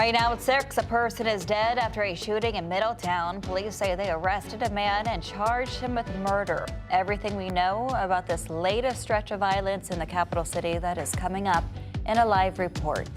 Right now at 6, a person is dead after a shooting in Middletown. Police say they arrested a man and charged him with murder. Everything we know about this latest stretch of violence in the capital city, that is coming up in a live report.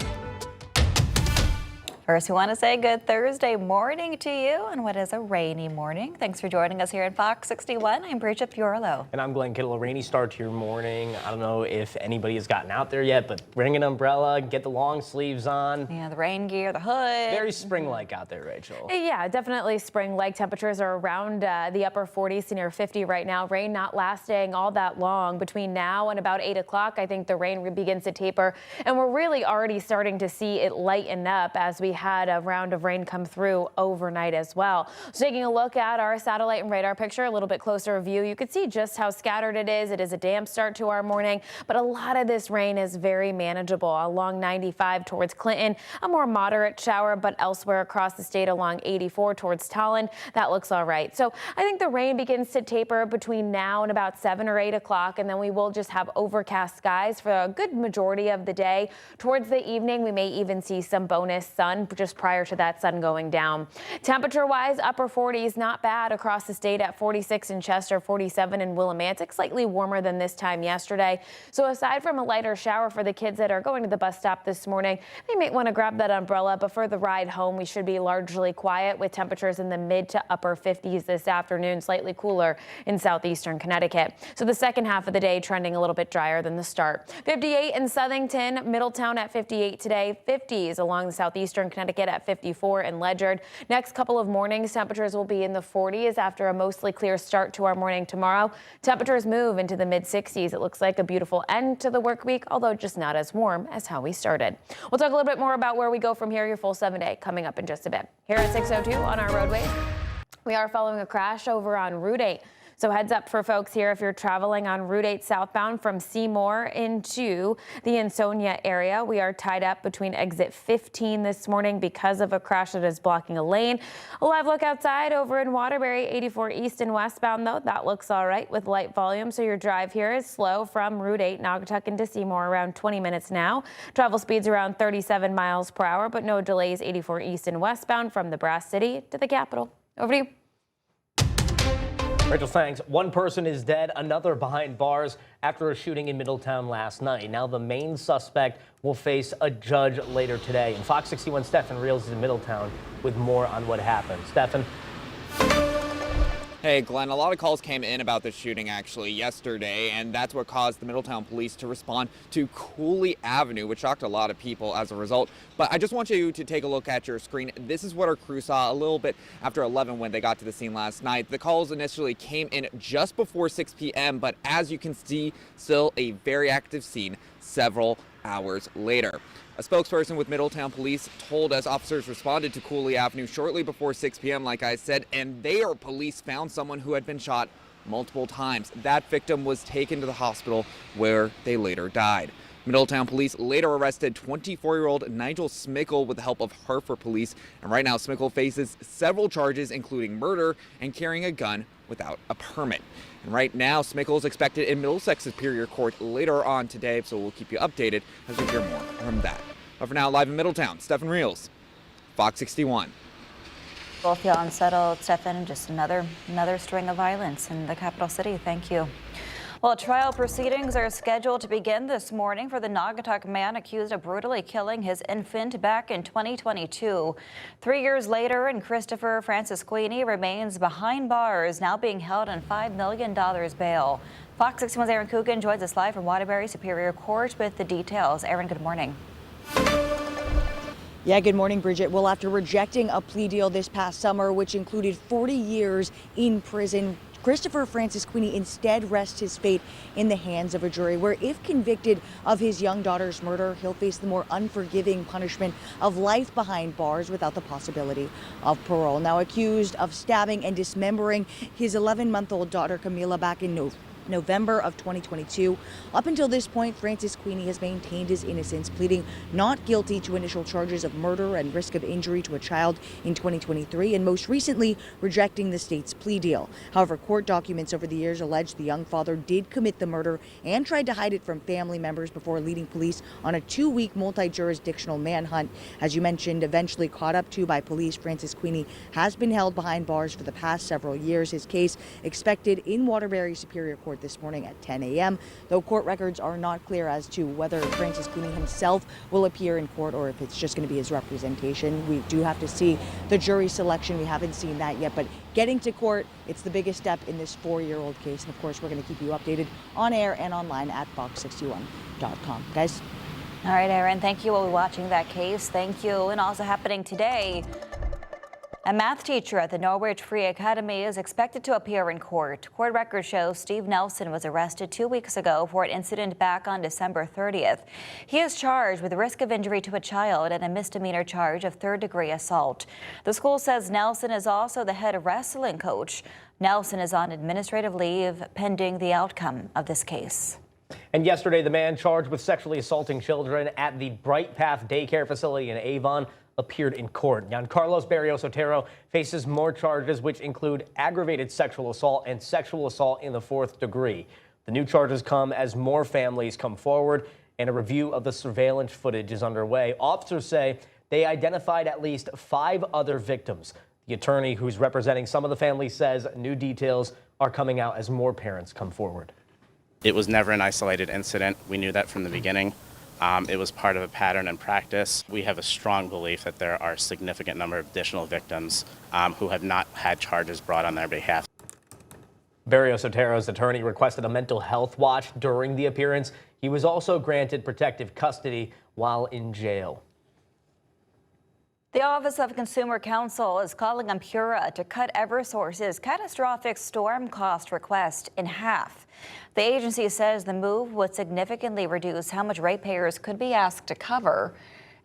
First, we want to say good Thursday morning to you on what is a rainy morning. Thanks for joining us here at Fox 61. I'm Bridget Fiorello. And I'm Glenn Kittle. A rainy start to your morning. I don't know if anybody has gotten out there yet, but bring an umbrella, get the long sleeves on. Yeah, the rain gear, the hood. Very spring-like out there, Rachel. Yeah, definitely spring-like. Temperatures are around the upper 40s to near 50 right now. Rain not lasting all that long. Between now and about 8 o'clock, I think the rain begins to taper. And we're really already starting to see it lighten up as we had a round of rain come through overnight as well. So taking a look at our satellite and radar picture, a little bit closer view, you can see just how scattered it is. It is a damp start to our morning, but a lot of this rain is very manageable. Along 95 towards Clinton, a more moderate shower, but elsewhere across the state along 84 towards Tolland, that looks all right. So I think the rain begins to taper between now and about 7 or 8 o'clock, and then we will just have overcast skies for a good majority of the day. Towards the evening, we may even see some bonus sun just prior to that sun going down. Temperature-wise, upper 40s, not bad across the state at 46 in Chester, 47 in Willimantic, slightly warmer than this time yesterday. So aside from a lighter shower for the kids that are going to the bus stop this morning, they might want to grab that umbrella, but for the ride home, we should be largely quiet with temperatures in the mid to upper 50s this afternoon, slightly cooler in southeastern Connecticut. So the second half of the day trending a little bit drier than the start. 58 in Southington, Middletown at 58 today, 50s along the southeastern Connecticut at 54 in Ledyard. Next couple of mornings, temperatures will be in the 40s after a mostly clear start to our morning tomorrow. Temperatures move into the mid 60s. It looks like a beautiful end to the work week, although just not as warm as how we started. We'll talk a little bit more about where we go from here. Your full 7-day coming up in just a bit. Here at 6:02 on our roadways, we are following a crash over on Route 8. So heads up for folks here if you're traveling on Route 8 southbound from Seymour into the Ansonia area. We are tied up between exit 15 this morning because of a crash that is blocking a lane. A live look outside over in Waterbury, 84 east and westbound, though. That looks all right with light volume. So your drive here is slow from Route 8 Naugatuck into Seymour, around 20 minutes now. Travel speeds around 37 miles per hour, but no delays 84 east and westbound from the Brass City to the Capitol. Over to you. Rachel, thanks. One person is dead, another behind bars after a shooting in Middletown last night. Now the main suspect will face a judge later today. And Fox 61's Stephen Reels is in Middletown with more on what happened. Stephen. Hey, Glenn, a lot of calls came in about the shooting actually yesterday, and that's what caused the Middletown police to respond to Cooley Avenue, which shocked a lot of people as a result. But I just want you to take a look at your screen. This is what our crew saw a little bit after 11 when they got to the scene last night. The calls initially came in just before 6 p.m., but as you can see, still a very active scene several hours later. A spokesperson with Middletown Police told us officers responded to Cooley Avenue shortly before 6 p.m., like I said, and their police found someone who had been shot multiple times. That victim was taken to the hospital where they later died. Middletown Police later arrested 24-year-old Nigel Smickle with the help of Hartford Police, and right now Smickle faces several charges, including murder and carrying a gun without a permit. And right now, Smickle is expected in Middlesex Superior Court later on today, so we'll keep you updated as we hear more from that. But for now, live in Middletown, Stephen Reels, Fox 61. Both feel unsettled, Stephen. Just another string of violence in the capital city. Thank you. Well, trial proceedings are scheduled to begin this morning for the Naugatuck man accused of brutally killing his infant back in 2022. 3 years later, and Christopher Francisquini remains behind bars, now being held on $5 million bail. Fox 61's Aaron Coogan joins us live from Waterbury Superior Court with the details. Aaron, good morning. Yeah, good morning, Bridget. Well, after rejecting a plea deal this past summer, which included 40 years in prison, Christopher Francisquini instead rests his fate in the hands of a jury where, if convicted of his young daughter's murder, he'll face the more unforgiving punishment of life behind bars without the possibility of parole. Now accused of stabbing and dismembering his 11-month-old daughter Camila back in November of 2022. Up until this point, Francis Queenie has maintained his innocence, pleading not guilty to initial charges of murder and risk of injury to a child in 2023, and most recently rejecting the state's plea deal. However, court documents over the years allege the young father did commit the murder and tried to hide it from family members before leading police on a 2-week multi-jurisdictional manhunt. As you mentioned, eventually caught up to by police, Francis Queenie has been held behind bars for the past several years. His case expected in Waterbury Superior Court this morning at 10 a.m., though court records are not clear as to whether Francis Queenie himself will appear in court or if it's just going to be his representation. We do have to see the jury selection. We haven't seen that yet, but getting to court, it's the biggest step in this 4-year-old case. And of course, we're going to keep you updated on air and online at fox61.com. Guys. All right, Aaron, thank you. We'll be watching that case. Thank you. And also happening today, a math teacher at the Norwich Free Academy is expected to appear in court. Court records show Steve Nelson was arrested 2 weeks ago for an incident back on December 30th. He is charged with risk of injury to a child and a misdemeanor charge of third-degree assault. The school says Nelson is also the head wrestling coach. Nelson is on administrative leave pending the outcome of this case. And yesterday, the man charged with sexually assaulting children at the Bright Path daycare facility in Avon appeared in court. Giancarlos Barrios Otero faces more charges, which include aggravated sexual assault and sexual assault in the 4th degree. The new charges come as more families come forward and a review of the surveillance footage is underway. Officers say they identified at least 5 other victims. The attorney who's representing some of the families says new details are coming out as more parents come forward. It was never an isolated incident. We knew that from the beginning. It was part of a pattern and practice. We have a strong belief that there are a significant number of additional victims who have not had charges brought on their behalf. Barrios Otero's attorney requested a mental health watch during the appearance. He was also granted protective custody while in jail. The Office of Consumer Counsel is calling on PURA to cut Eversource's catastrophic storm cost request in half. The agency says the move would significantly reduce how much ratepayers could be asked to cover.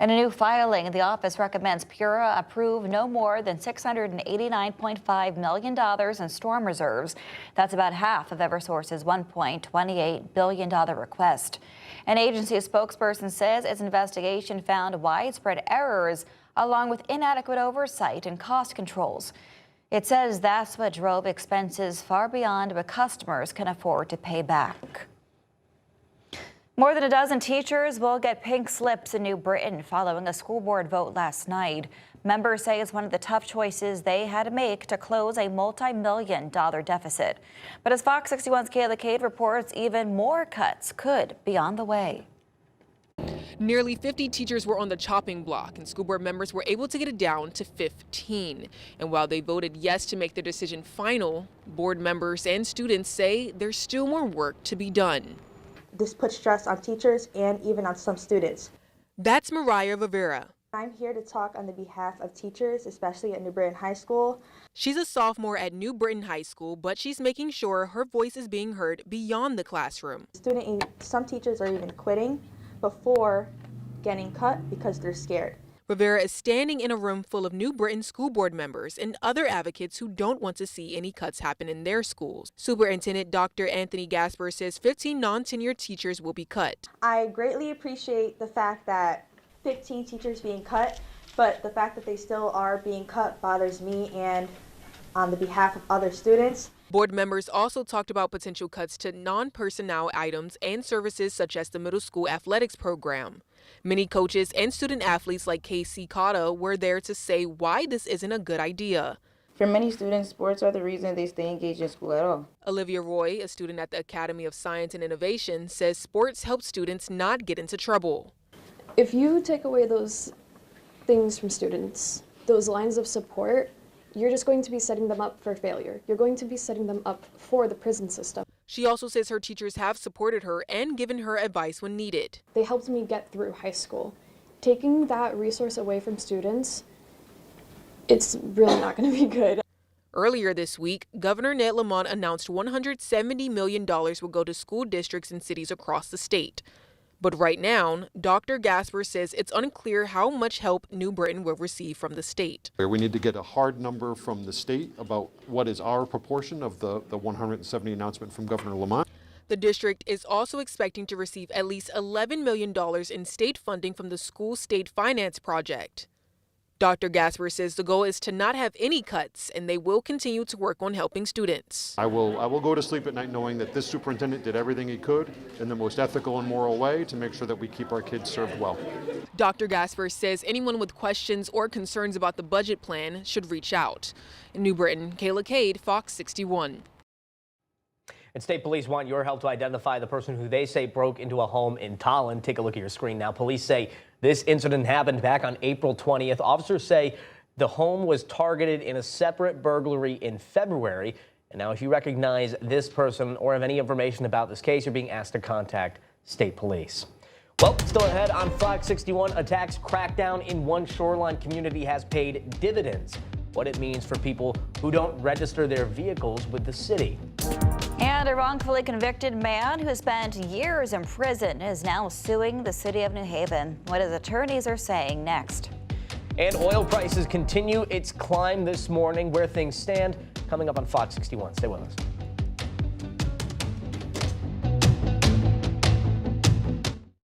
In a new filing, the office recommends PURA approve no more than $689.5 million in storm reserves. That's about half of Eversource's $1.28 billion request. An agency spokesperson says its investigation found widespread errors along with inadequate oversight and cost controls. It says that's what drove expenses far beyond what customers can afford to pay back. More than a dozen teachers will get pink slips in New Britain following a school board vote last night. Members say it's one of the tough choices they had to make to close a multi-million-dollar deficit. But as Fox 61's Kayla Cade reports, even more cuts could be on the way. Nearly 50 teachers were on the chopping block, and school board members were able to get it down to 15. And while they voted yes to make their decision final, board members and students say there's still more work to be done. This puts stress on teachers and even on some students. That's Mariah Rivera. I'm here to talk on the behalf of teachers, especially at New Britain High School. She's a sophomore at New Britain High School, but she's making sure her voice is being heard beyond the classroom. Some teachers are even quitting before getting cut because they're scared. Rivera is standing in a room full of New Britain school board members and other advocates who don't want to see any cuts happen in their schools. Superintendent Dr. Anthony Gasper says 15 non-tenured teachers will be cut. I greatly appreciate the fact that 15 teachers being cut, but the fact that they still are being cut bothers me and on the behalf of other students. Board members also talked about potential cuts to non-personnel items and services such as the middle school athletics program. Many coaches and student athletes like Casey Cotta were there to say why this isn't a good idea. For many students, sports are the reason they stay engaged in school at all. Olivia Roy, a student at the Academy of Science and Innovation, says sports help students not get into trouble. If you take away those things from students, those lines of support, you're just going to be setting them up for failure. You're going to be setting them up for the prison system. She also says her teachers have supported her and given her advice when needed. They helped me get through high school. Taking that resource away from students, it's really not going to be good. Earlier this week, Governor Ned Lamont announced $170 million will go to school districts and cities across the state. But right now, Dr. Gasper says it's unclear how much help New Britain will receive from the state. We need to get a hard number from the state about what is our proportion of the 170 announcement from Governor Lamont. The district is also expecting to receive at least $11 million in state funding from the School State Finance Project. Dr. Gasper says the goal is to not have any cuts, and they will continue to work on helping students. I will go to sleep at night knowing that this superintendent did everything he could in the most ethical and moral way to make sure that we keep our kids served well. Dr. Gasper says anyone with questions or concerns about the budget plan should reach out. In New Britain, Kayla Cade, Fox 61. And state police want your help to identify the person who they say broke into a home in Tolland. Take a look at your screen now. Police say this incident happened back on April 20th. Officers say the home was targeted in a separate burglary in February. And now if you recognize this person or have any information about this case, you're being asked to contact state police. Well, still ahead on Fox 61, a tax crackdown in one shoreline community has paid dividends. What it means for people who don't register their vehicles with the city. And a wrongfully convicted man who spent years in prison is now suing the city of New Haven. What his attorneys are saying next. And oil prices continue its climb this morning. Where things stand, coming up on Fox 61. Stay with us.